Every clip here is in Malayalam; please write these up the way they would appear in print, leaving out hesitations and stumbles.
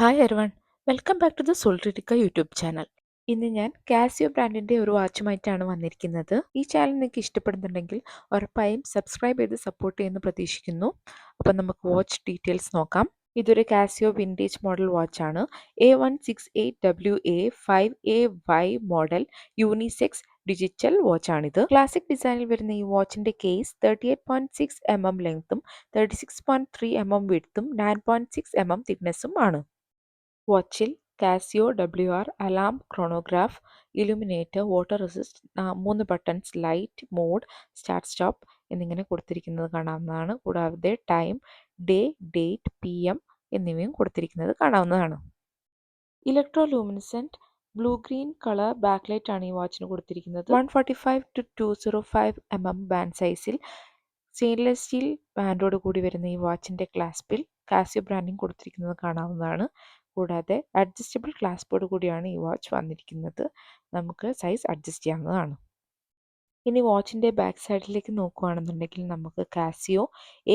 Hi everyone, welcome back to the സോൾട്രിറ്റിക്ക യൂട്യൂബ് ചാനൽ. ഇന്ന് ഞാൻ കാസിയോ ബ്രാൻഡിൻ്റെ ഒരു വാച്ചുമായിട്ടാണ് വന്നിരിക്കുന്നത്. ഈ ചാനൽ നിങ്ങൾക്ക് ഇഷ്ടപ്പെടുന്നുണ്ടെങ്കിൽ ഉറപ്പായും സബ്സ്ക്രൈബ് ചെയ്ത് സപ്പോർട്ട് ചെയ്യുമെന്ന് പ്രതീക്ഷിക്കുന്നു. അപ്പം നമുക്ക് വാച്ച് ഡീറ്റെയിൽസ് നോക്കാം. ഇതൊരു കാസിയോ വിൻറ്റേജ് മോഡൽ വാച്ചാണ്. A168WA5AY മോഡൽ യൂണിസെക്സ് ഡിജിറ്റൽ വാച്ചാണിത്. ക്ലാസിക് ഡിസൈനിൽ വരുന്ന ഈ വാച്ചിൻ്റെ കേസ് 38.6 mm ലെങ്ത്തും 36.3 mm വിഡ്ത്തും 9.6 mm തിക്നെസ്സും ആണ്. വാച്ചിൽ Casio WR, alarm, chronograph, illuminator, water resist, 3 buttons, light, mode, start stop എന്നിങ്ങനെ കൊടുത്തിരിക്കുന്നത് കാണാവുന്നതാണ്. കൂടാതെ ടൈം, ഡേ, ഡേറ്റ്, PM എന്നിവയും കൊടുത്തിരിക്കുന്നത് കാണാവുന്നതാണ്. Electro luminescent blue green colour backlight ആണ് ഈ വാച്ചിന് കൊടുത്തിരിക്കുന്നത്. 145 to 205 mm ബാൻഡ് സൈസിൽ സ്റ്റെയിൻലെസ് സ്റ്റീൽ ബാൻഡോട് കൂടി വരുന്ന ഈ വാച്ചിൻ്റെ ക്ലാസ്പിൽ കാസിയോ ബ്രാൻഡിങ് കൊടുത്തിരിക്കുന്നത് കാണാവുന്നതാണ്. കൂടാതെ അഡ്ജസ്റ്റബിൾ ക്ലാസ്പോട് കൂടിയാണ് ഈ വാച്ച് വന്നിരിക്കുന്നത്. നമുക്ക് സൈസ് അഡ്ജസ്റ്റ് ചെയ്യാവുന്നതാണ്. ഇനി വാച്ചിൻ്റെ ബാക്ക് സൈഡിലേക്ക് നോക്കുകയാണെന്നുണ്ടെങ്കിൽ നമുക്ക് Casio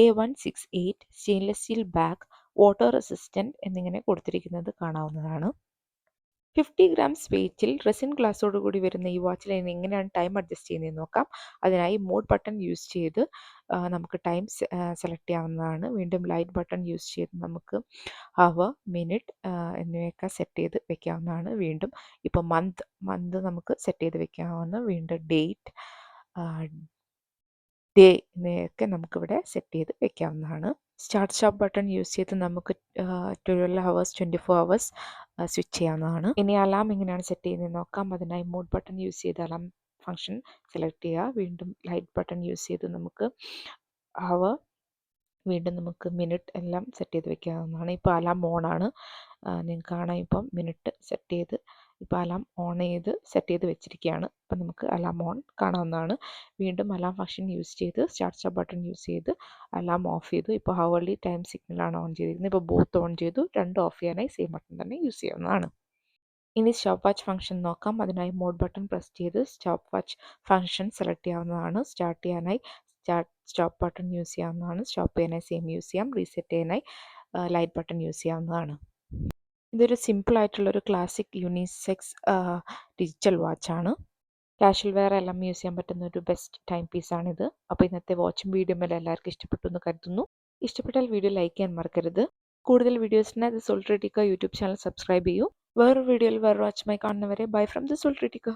A168 stainless steel back, water resistant എന്നിങ്ങനെ കൊടുത്തിരിക്കുന്നത് കാണാവുന്നതാണ്. 50 grams വെയ്റ്റിൽ റെസിൻ ഗ്ലാസോട് കൂടി വരുന്ന ഈ വാച്ചിൽ എങ്ങനെയാണ് ടൈം അഡ്ജസ്റ്റ് ചെയ്യുന്നതെന്ന് നോക്കാം. അതിനായി മോഡ് ബട്ടൺ യൂസ് ചെയ്ത് നമുക്ക് ടൈം സെലക്ട് ചെയ്യാവുന്നതാണ്. വീണ്ടും ലൈറ്റ് ബട്ടൺ യൂസ് ചെയ്ത് നമുക്ക് അവർ, മിനിറ്റ് എന്നിവയൊക്കെ സെറ്റ് ചെയ്ത് വെക്കാവുന്നതാണ്. വീണ്ടും ഇപ്പോൾ മന്ത് നമുക്ക് സെറ്റ് ചെയ്ത് വെക്കാവുന്ന, വീണ്ടും ഡേറ്റ്, ഡേ എന്നിവയൊക്കെ നമുക്കിവിടെ സെറ്റ് ചെയ്ത് വെക്കാവുന്നതാണ്. സ്റ്റാർട്ട് സ്റ്റോപ്പ് ബട്ടൺ യൂസ് ചെയ്ത് നമുക്ക് 12 hours 24 hours സ്വിച്ച് ചെയ്യാവുന്നതാണ്. ഇനി അലാം എങ്ങനെയാണ് സെറ്റ് ചെയ്യുന്നത് നോക്കാം. അതിനായി മോഡ് ബട്ടൺ യൂസ് ചെയ്ത് അലാം ഫംഗ്ഷൻ സെലക്ട് ചെയ്യുക. വീണ്ടും ലൈറ്റ് ബട്ടൺ യൂസ് ചെയ്ത് നമുക്ക് അവർ, വീണ്ടും നമുക്ക് മിനിറ്റ് എല്ലാം സെറ്റ് ചെയ്ത് വെക്കാവുന്നതാണ്. ഇപ്പോൾ അലാം ഓണാണ്. നിങ്ങൾക്ക് കാണാം, ഇപ്പം മിനിറ്റ് സെറ്റ് ചെയ്ത് ഇപ്പോൾ അലാം ഓൺ ചെയ്ത് സെറ്റ് ചെയ്ത് വെച്ചിരിക്കുകയാണ്. അപ്പം നമുക്ക് അലാം ഓൺ കാണാവുന്നതാണ്. വീണ്ടും അലാം ഫംഗ്ഷൻ യൂസ് ചെയ്ത് സ്റ്റാർട്ട് സ്റ്റോപ്പ് ബട്ടൺ യൂസ് ചെയ്ത് അലാം ഓഫ് ചെയ്തു. ഇപ്പോൾ ഹവർലി ടൈം സിഗ്നലാണ് ഓൺ ചെയ്തിരിക്കുന്നത്. ഇപ്പോൾ ബോത്ത് ഓൺ ചെയ്തു. രണ്ടും ഓഫ് ചെയ്യാനായി സെയിം ബട്ടൺ തന്നെ യൂസ് ചെയ്യാവുന്നതാണ്. ഇനി സ്റ്റോപ്പ് വാച്ച് ഫംഗ്ഷൻ നോക്കാം. അതിനായി മോഡ് ബട്ടൺ പ്രസ് ചെയ്ത് സ്റ്റോപ്പ് വാച്ച് ഫംഗ്ഷൻ സെലക്ട് ചെയ്യാവുന്നതാണ്. സ്റ്റാർട്ട് ചെയ്യാനായി സ്റ്റോപ്പ് ബട്ടൺ യൂസ് ചെയ്യാവുന്നതാണ്. സ്റ്റോപ്പ് ചെയ്യാനായി സെയിം യൂസ് ചെയ്യാം. റീസെറ്റ് ചെയ്യാനായി ലൈറ്റ് ബട്ടൺ യൂസ് ചെയ്യാവുന്നതാണ്. ഇതൊരു സിമ്പിൾ ആയിട്ടുള്ളൊരു ക്ലാസിക് യൂണിസെക്സ് ഡിജിറ്റൽ വാച്ചാണ്. കാഷ്വൽ വെയർ എല്ലാം യൂസ് ചെയ്യാൻ പറ്റുന്ന ഒരു ബെസ്റ്റ് ടൈം പീസാണിത്. അപ്പോൾ ഇന്നത്തെ വാച്ചും വീഡിയോയും എല്ലാം എല്ലാവർക്കും ഇഷ്ടപ്പെട്ടു എന്ന് കരുതുന്നു. ഇഷ്ടപ്പെട്ടാൽ വീഡിയോ ലൈക്ക് ചെയ്യാൻ മറക്കരുത്. കൂടുതൽ വീഡിയോസിന് ദ സോൾട്രിറ്റിക്ക യൂട്യൂബ് ചാനൽ സബ്സ്ക്രൈബ് ചെയ്യൂ. വേറൊരു വീഡിയോയിൽ വേറൊരു വാച്ചുമായി കാണുന്നവരെ ബൈ ഫ്രം ദ സോൾട്രിറ്റിക്ക.